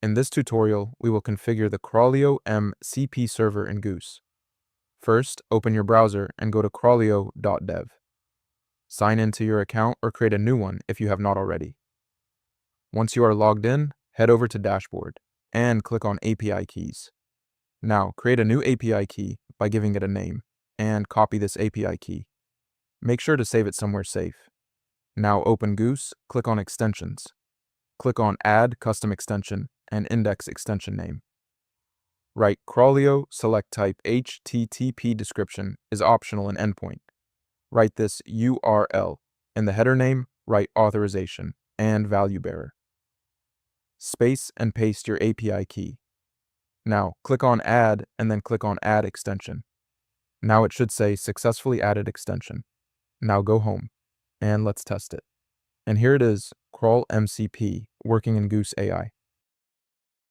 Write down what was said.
In this tutorial, we will configure the Crawleo MCP server in Goose. First, open your browser and go to crawleo.dev. Sign into your account or create a new one if you have not already. Once you are logged in, head over to Dashboard and click on API keys. Now, create a new API key by giving it a name and copy this API key. Make sure to save it somewhere safe. Now open Goose, click on Extensions. Click on Add Custom Extension and Index Extension Name. Write Crawleo, select type HTTP description is optional in endpoint. Write this URL. In the header name, write authorization and value bearer. Space and paste your API key. Now click on Add and then click on Add Extension. Now it should say Successfully Added Extension. Now go home and let's test it. And here it is, Crawleo MCP working in Goose AI.